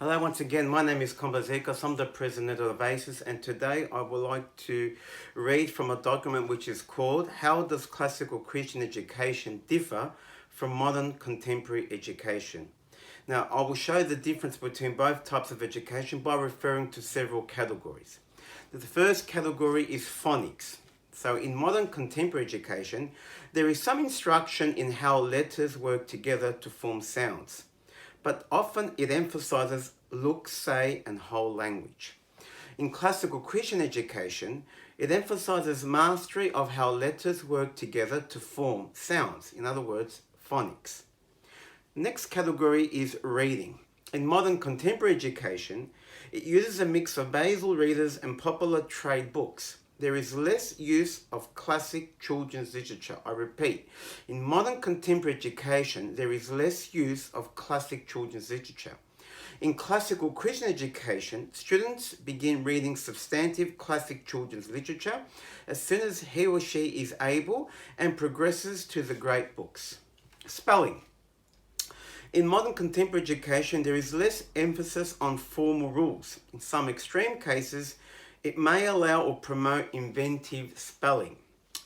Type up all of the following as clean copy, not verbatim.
Hello once again, my name is Kombazekos, I'm the president of ASIS, and today I would like to read from a document which is called How Does Classical Christian Education Differ from Modern Contemporary Education? Now, I will show the difference between both types of education by referring to several categories. The first category is phonics. So in modern contemporary education, there is some instruction in how letters work together to form sounds, but often it emphasizes look, say, and whole language. In classical Christian education, it emphasizes mastery of how letters work together to form sounds, in other words, phonics. Next category is reading. In modern contemporary education, it uses a mix of basal readers and popular trade books. There is less use of classic children's literature. I repeat, in modern contemporary education, there is less use of classic children's literature. In classical Christian education, students begin reading substantive classic children's literature as soon as he or she is able and progresses to the great books. Spelling. In modern contemporary education, there is less emphasis on formal rules. In some extreme cases, it may allow or promote inventive spelling.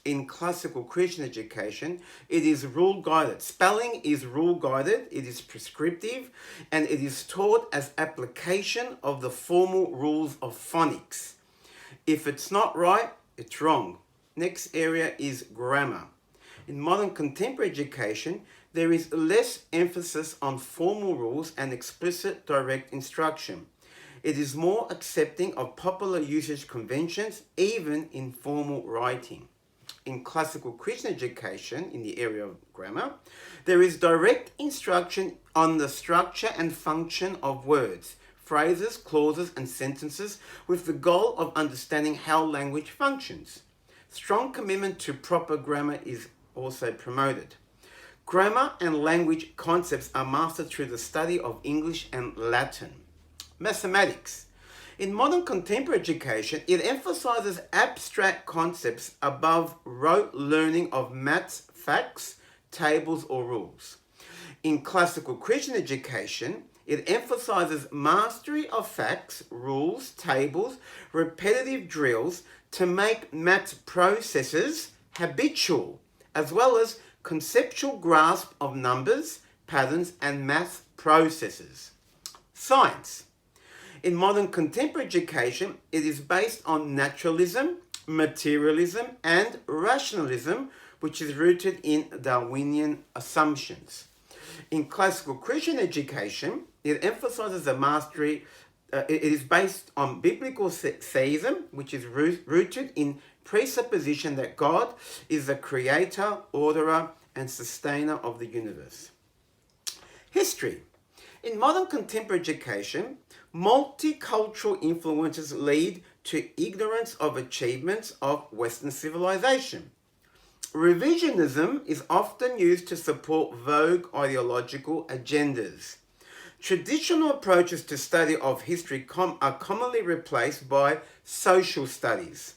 In classical Christian education, it is rule-guided. Spelling is rule-guided, it is prescriptive, and it is taught as application of the formal rules of phonics. If it's not right, it's wrong. Next area is grammar. In modern contemporary education, there is less emphasis on formal rules and explicit direct instruction. It is more accepting of popular usage conventions, even in formal writing. In classical Christian education, in the area of grammar, there is direct instruction on the structure and function of words, phrases, clauses, and sentences with the goal of understanding how language functions. Strong commitment to proper grammar is also promoted. Grammar and language concepts are mastered through the study of English and Latin. Mathematics. In modern contemporary education, it emphasizes abstract concepts above rote learning of maths, facts, tables, or rules. In classical Christian education, it emphasizes mastery of facts, rules, tables, repetitive drills to make maths processes habitual, as well as conceptual grasp of numbers, patterns, and math processes. Science. In modern contemporary education, it is based on naturalism, materialism, and rationalism, which is rooted in Darwinian assumptions. In classical Christian education, it emphasizes the mastery, it is based on biblical theism, which is rooted in presupposition that God is the creator, orderer, and sustainer of the universe. History. In modern contemporary education, multicultural influences lead to ignorance of achievements of Western civilization. Revisionism is often used to support vogue ideological agendas. Traditional approaches to study of history are commonly replaced by social studies,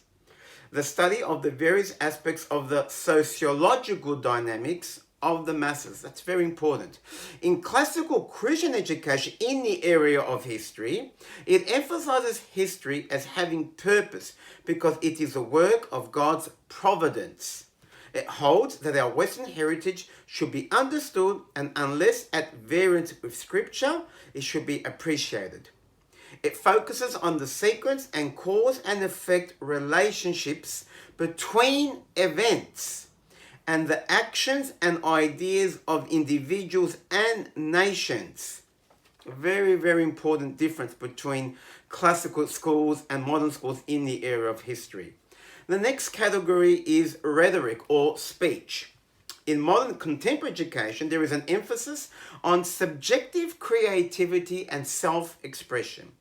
the study of the various aspects of the sociological dynamics of the masses. That's very important. In classical Christian education in the area of history, it emphasizes history as having purpose because it is a work of God's providence. It holds that our Western heritage should be understood, and unless at variance with Scripture, it should be appreciated. It focuses on the sequence and cause and effect relationships between events and the actions and ideas of individuals and nations. A very, very important difference between classical schools and modern schools in the area of history. The next category is rhetoric or speech. In modern contemporary education, there is an emphasis on subjective creativity and self-expression,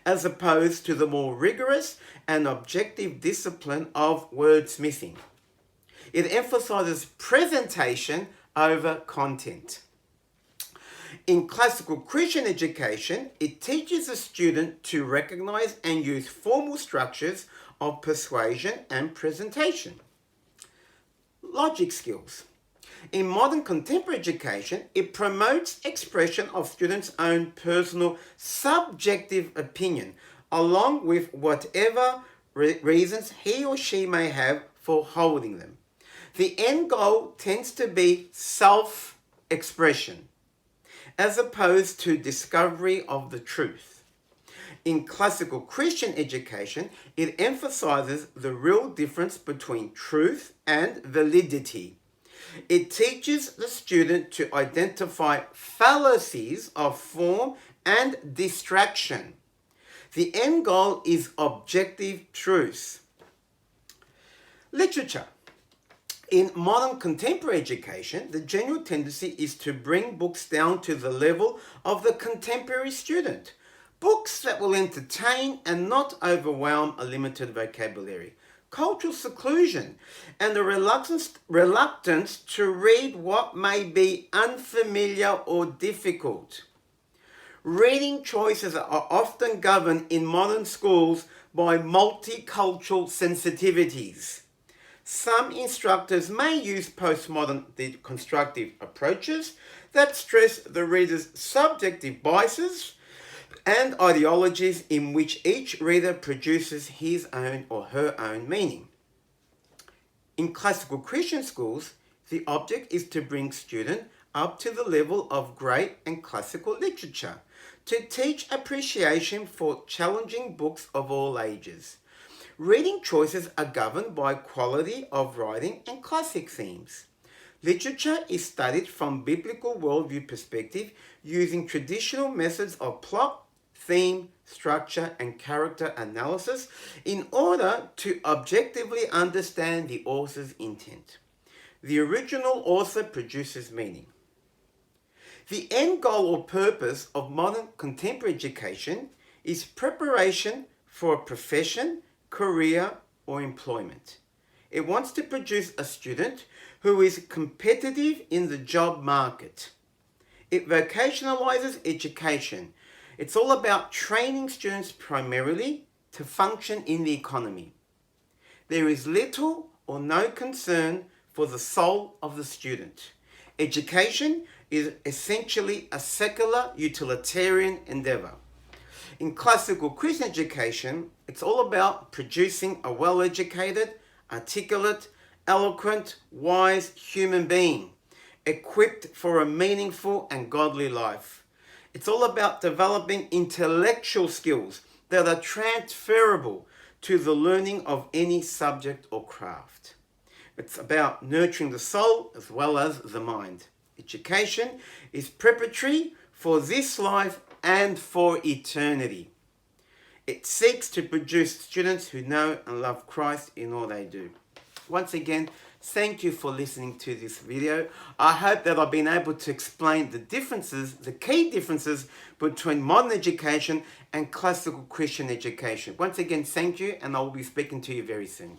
as opposed to the more rigorous and objective discipline of wordsmithing. It emphasizes presentation over content. In classical Christian education, it teaches a student to recognize and use formal structures of persuasion and presentation. Logic skills. In modern contemporary education, it promotes expression of students' own personal subjective opinion, along with whatever reasons he or she may have for holding them. The end goal tends to be self-expression, as opposed to discovery of the truth. In classical Christian education, it emphasizes the real difference between truth and validity. It teaches the student to identify fallacies of form and distraction. The end goal is objective truth. Literature. In modern contemporary education, the general tendency is to bring books down to the level of the contemporary student. Books that will entertain and not overwhelm a limited vocabulary. Cultural seclusion and the reluctance to read what may be unfamiliar or difficult. Reading choices are often governed in modern schools by multicultural sensitivities. Some instructors may use postmodern deconstructive approaches that stress the reader's subjective biases and ideologies in which each reader produces his own or her own meaning. In classical Christian schools, the object is to bring students up to the level of great and classical literature, to teach appreciation for challenging books of all ages. Reading choices are governed by quality of writing and classic themes. Literature is studied from biblical worldview perspective using traditional methods of plot, theme, structure, and character analysis in order to objectively understand the author's intent. The original author produces meaning. The end goal or purpose of modern contemporary education is preparation for a profession, career, or employment. It wants to produce a student who is competitive in the job market. It vocationalizes education. It's all about training students primarily to function in the economy. There is little or no concern for the soul of the student. Education is essentially a secular utilitarian endeavor. In classical Christian education, it's all about producing a well-educated, articulate, eloquent, wise human being, equipped for a meaningful and godly life. It's all about developing intellectual skills that are transferable to the learning of any subject or craft. It's about nurturing the soul as well as the mind. Education is preparatory for this life and for eternity. It seeks to produce students who know and love Christ in all they do. Once again, thank you for listening to this video. I hope that I've been able to explain the differences, the key differences between modern education and classical Christian education. Once again, thank you, and I will be speaking to you very soon.